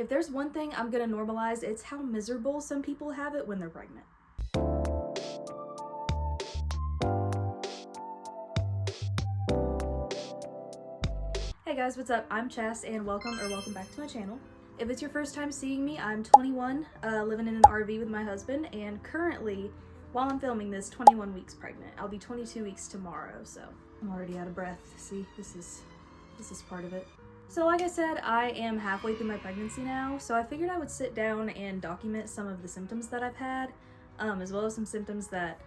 If there's one thing I'm gonna normalize, it's how miserable some people have it when they're pregnant. Hey guys, what's up? I'm Chess and welcome back to my channel. If it's your first time seeing me, I'm 21, living in an RV with my husband, and currently, while I'm filming this, 21 weeks pregnant. I'll be 22 weeks tomorrow, so I'm already out of breath. See, this is part of it. So like I said, I am halfway through my pregnancy now, so I figured I would sit down and document some of the symptoms that I've had, as well as some symptoms that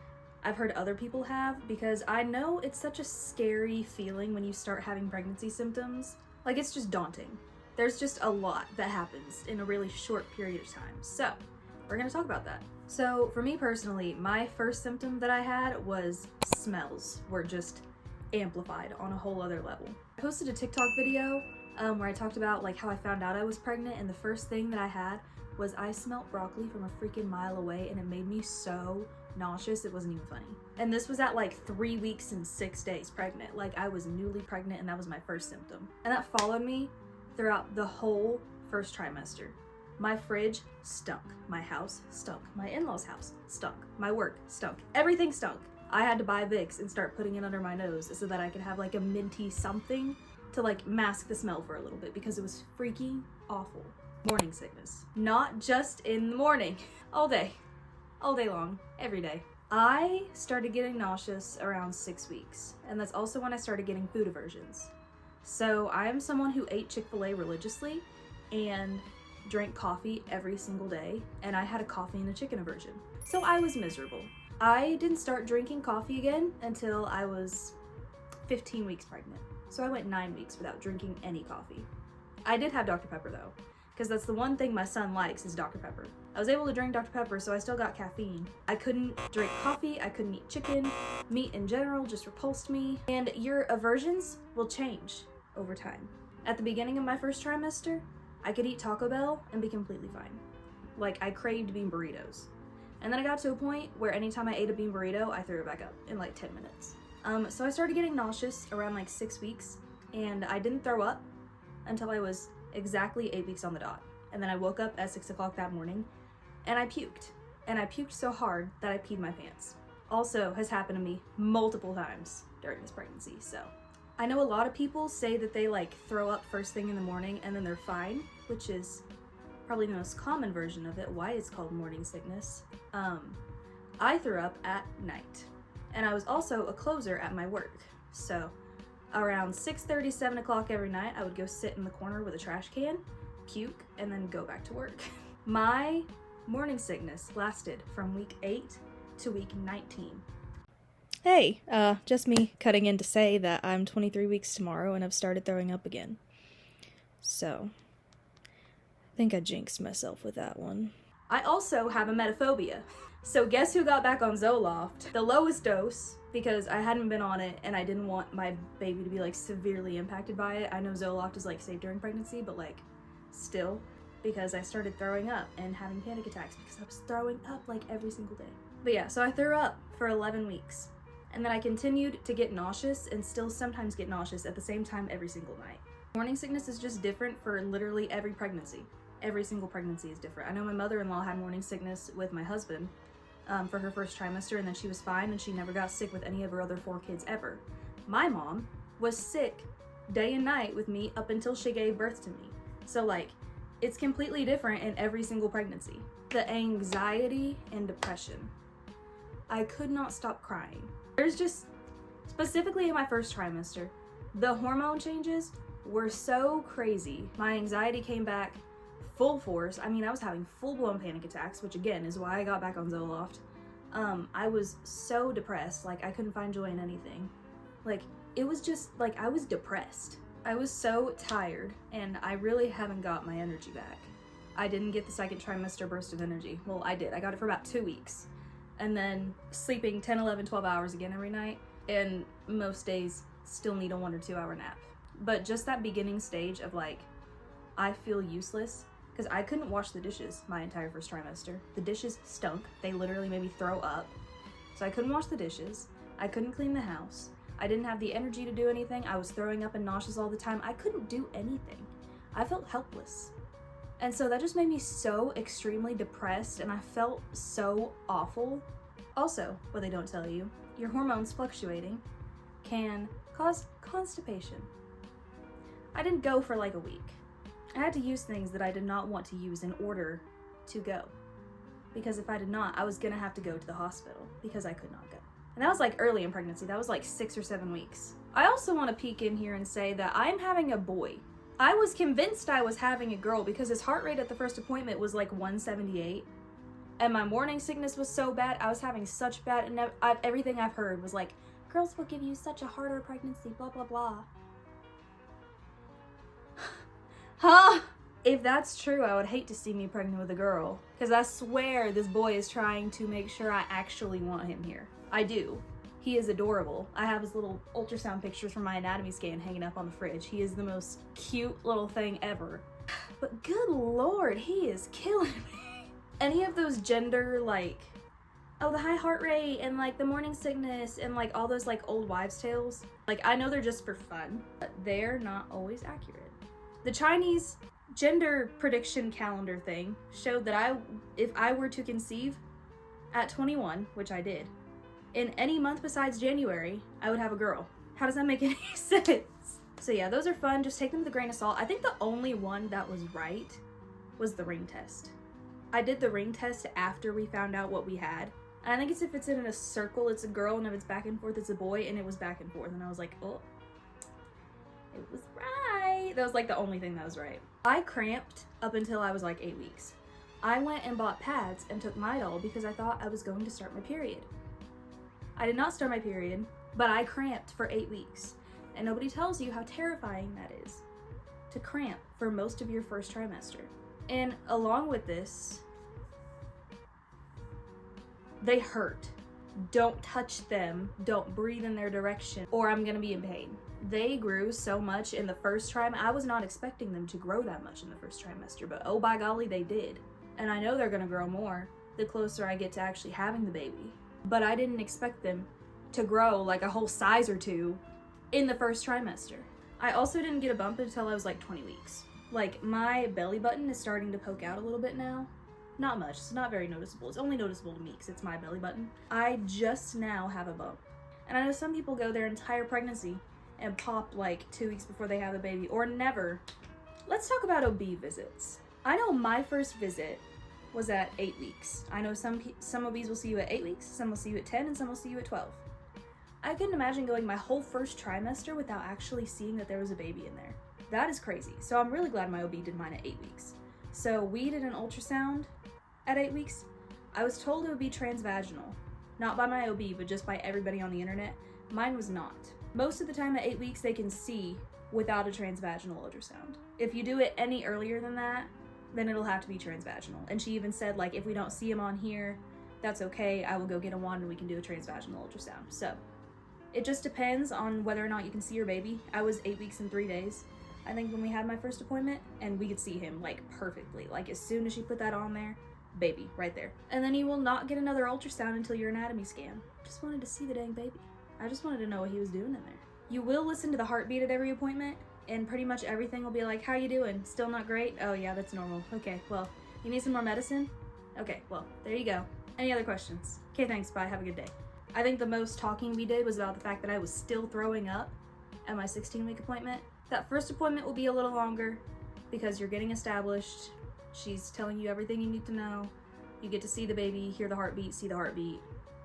I've heard other people have, because I know it's such a scary feeling when you start having pregnancy symptoms. Like, it's just daunting. There's just a lot that happens in a really short period of time. So we're gonna talk about that. So for me personally, my first symptom that I had was smells were just amplified on a whole other level. I posted a TikTok video where I talked about like how I found out I was pregnant, and the first thing that I had was I smelled broccoli from a freaking mile away, and it made me so nauseous it wasn't even funny. And this was at like 3 weeks and 6 days pregnant. Like, I was newly pregnant, and that was my first symptom. And that followed me throughout the whole first trimester. My fridge stunk. My house stunk. My in-laws' house stunk. My work stunk. Everything stunk. I had to buy Vicks and start putting it under my nose so that I could have like a minty something to like mask the smell for a little bit, because it was freaking awful. Morning sickness. Not just in the morning. All day long, every day. I started getting nauseous around 6 weeks, and that's also when I started getting food aversions. So I am someone who ate Chick-fil-A religiously and drank coffee every single day, and I had a coffee and a chicken aversion. So I was miserable. I didn't start drinking coffee again until I was 15 weeks pregnant. So I went 9 weeks without drinking any coffee. I did have Dr. Pepper though, because that's the one thing my son likes is Dr. Pepper. I was able to drink Dr. Pepper, so I still got caffeine. I couldn't drink coffee, I couldn't eat chicken. Meat in general just repulsed me. And your aversions will change over time. At the beginning of my first trimester, I could eat Taco Bell and be completely fine. Like, I craved bean burritos. And then I got to a point where anytime I ate a bean burrito, I threw it back up in like 10 minutes. So I started getting nauseous around like 6 weeks, and I didn't throw up until I was exactly 8 weeks on the dot. And then I woke up at 6 o'clock that morning and I puked. And I puked so hard that I peed my pants. Also has happened to me multiple times during this pregnancy. So I know a lot of people say that they like throw up first thing in the morning and then they're fine, which is probably the most common version of it, why it's called morning sickness. I threw up at night, and I was also a closer at my work. So around 6:30, 7 o'clock every night, I would go sit in the corner with a trash can, puke, and then go back to work. My morning sickness lasted from week 8 to week 19. Hey, just me cutting in to say that I'm 23 weeks tomorrow and I've started throwing up again. So I think I jinxed myself with that one. I also have emetophobia. So guess who got back on Zoloft? The lowest dose, because I hadn't been on it and I didn't want my baby to be like severely impacted by it. I know Zoloft is like safe during pregnancy, but like still, because I started throwing up and having panic attacks because I was throwing up like every single day. But yeah, so I threw up for 11 weeks. And then I continued to get nauseous and still sometimes get nauseous at the same time every single night. Morning sickness is just different for literally every pregnancy. Every single pregnancy is different. I know my mother-in-law had morning sickness with my husband for her first trimester, and then she was fine and she never got sick with any of her other 4 kids ever. My mom was sick day and night with me up until she gave birth to me. So like, it's completely different in every single pregnancy. The anxiety and depression. I could not stop crying. There's just, specifically in my first trimester, the hormone changes were so crazy. My anxiety came back full force. I mean, I was having full-blown panic attacks, which again is why I got back on Zoloft. I was so depressed, like I couldn't find joy in anything. Like, it was just like I was depressed. I was so tired, and I really haven't got my energy back. I didn't get the second trimester burst of energy. Well, I did. I got it for about 2 weeks. And then sleeping 10, 11, 12 hours again every night, and most days still need a 1 or 2 hour nap. But just that beginning stage of like, I feel useless, because I couldn't wash the dishes my entire first trimester. The dishes stunk. They literally made me throw up. So I couldn't wash the dishes. I couldn't clean the house. I didn't have the energy to do anything. I was throwing up and nauseous all the time. I couldn't do anything. I felt helpless. And so that just made me so extremely depressed, and I felt so awful. Also, what they don't tell you, your hormones fluctuating can cause constipation. I didn't go for like a week. I had to use things that I did not want to use in order to go. Because if I did not, I was gonna have to go to the hospital because I could not go. And that was like early in pregnancy. That was like 6 or 7 weeks. I also want to peek in here and say that I'm having a boy. I was convinced I was having a girl because his heart rate at the first appointment was like 178. And my morning sickness was so bad. I was having such bad, and everything I've heard was like, girls will give you such a harder pregnancy, blah, blah, blah. Huh? If that's true, I would hate to see me pregnant with a girl. Because I swear this boy is trying to make sure I actually want him here. I do. He is adorable. I have his little ultrasound pictures from my anatomy scan hanging up on the fridge. He is the most cute little thing ever. But good lord, he is killing me. Any of those gender, like, oh, the high heart rate and like the morning sickness and like all those like old wives' tales, like I know they're just for fun, but they're not always accurate. The Chinese gender prediction calendar thing showed that if I were to conceive at 21, which I did, in any month besides January, I would have a girl. How does that make any sense? So yeah, those are fun. Just take them with a grain of salt. I think the only one that was right was the ring test. I did the ring test after we found out what we had. And I think it's if it's in a circle, it's a girl, and if it's back and forth, it's a boy, and it was back and forth. And I was like, oh, it was right. That was like the only thing that was right. I cramped up until I was like 8 weeks. I went and bought pads and took Midol because I thought I was going to start my period. I did not start my period, but I cramped for 8 weeks. And nobody tells you how terrifying that is to cramp for most of your first trimester. And along with this, they hurt. Don't touch them. Don't breathe in their direction, or I'm gonna be in pain. They grew so much in the first trimester. I was not expecting them to grow that much in the first trimester, but oh by golly, they did. And I know they're gonna grow more the closer I get to actually having the baby. But I didn't expect them to grow like a whole size or two in the first trimester. I also didn't get a bump until I was like 20 weeks. Like, my belly button is starting to poke out a little bit now. Not much, it's not very noticeable. It's only noticeable to me because it's my belly button. I just now have a bump. And I know some people go their entire pregnancy and pop like 2 weeks before they have the baby, or never. Let's talk about OB visits. I know my first visit was at 8 weeks. I know some OBs will see you at 8 weeks, some will see you at 10, and some will see you at 12. I couldn't imagine going my whole first trimester without actually seeing that there was a baby in there. That is crazy. So I'm really glad my OB did mine at 8 weeks. So we did an ultrasound at 8 weeks. I was told it would be transvaginal. Not by my OB, but just by everybody on the internet. Mine was not. Most of the time at 8 weeks, they can see without a transvaginal ultrasound. If you do it any earlier than that, then it'll have to be transvaginal. And she even said, like, if we don't see him on here, that's okay. I will go get a wand and we can do a transvaginal ultrasound. So it just depends on whether or not you can see your baby. I was 8 weeks and 3 days, I think, when we had my first appointment, and we could see him like perfectly. Like, as soon as she put that on there, baby right there. And then you will not get another ultrasound until your anatomy scan. Just wanted to see the dang baby. I just wanted to know what he was doing in there. You will listen to the heartbeat at every appointment, and pretty much everything will be like, how you doing? Still not great? Oh yeah, that's normal. Okay, well, you need some more medicine? Okay, well, there you go. Any other questions? Okay, thanks, bye, have a good day. I think the most talking we did was about the fact that I was still throwing up at my 16-week appointment. That first appointment will be a little longer because you're getting established. She's telling you everything you need to know. You get to see the baby, hear the heartbeat, see the heartbeat,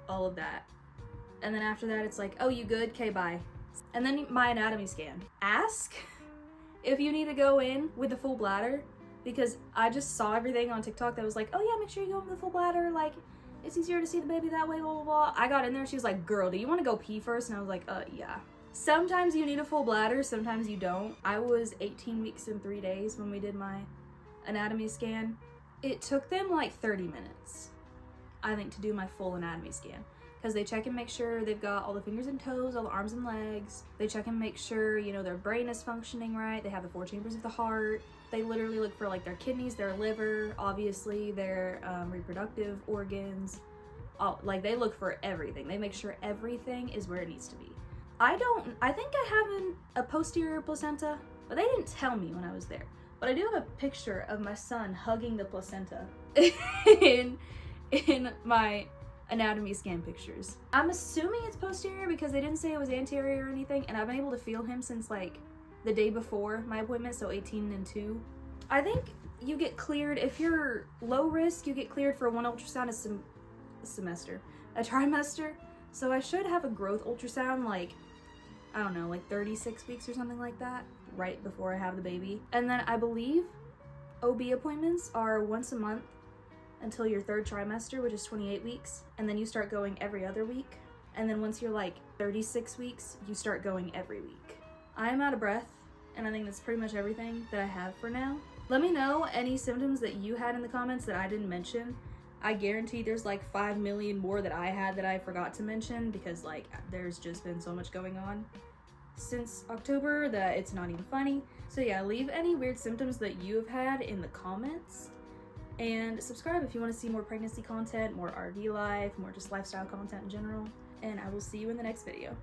all of that. And then after that, it's like, oh, you good? Okay, bye. And then my anatomy scan. Ask if you need to go in with a full bladder, because I just saw everything on TikTok that was like, oh yeah, make sure you go in with a full bladder. Like, it's easier to see the baby that way, blah, blah, blah. I got in there, she was like, girl, do you want to go pee first? And I was like, yeah. Sometimes you need a full bladder, sometimes you don't. I was 18 weeks and 3 days when we did my anatomy scan. It took them like 30 minutes, I think, to do my full anatomy scan. Because they check and make sure they've got all the fingers and toes, all the arms and legs. They check and make sure, you know, their brain is functioning right. They have the 4 chambers of the heart. They literally look for like their kidneys, their liver, obviously their reproductive organs. Like, they look for everything. They make sure everything is where it needs to be. I think I have a posterior placenta, but they didn't tell me when I was there. But I do have a picture of my son hugging the placenta in my anatomy scan pictures. I'm assuming it's posterior because they didn't say it was anterior or anything, and I've been able to feel him since like the day before my appointment, so 18 and 2. I think you get cleared, if you're low risk, you get cleared for one ultrasound a trimester. So I should have a growth ultrasound like, I don't know, like 36 weeks or something like that, right before I have the baby. And then I believe OB appointments are once a month until your 3rd trimester, which is 28 weeks. And then you start going every other week. And then once you're like 36 weeks, you start going every week. I am out of breath, and I think that's pretty much everything that I have for now. Let me know any symptoms that you had in the comments that I didn't mention. I guarantee there's like 5 million more that I had that I forgot to mention because like there's just been so much going on since October that it's not even funny. So yeah, leave any weird symptoms that you have had in the comments. And subscribe if you want to see more pregnancy content, more RV life, more just lifestyle content in general. And I will see you in the next video.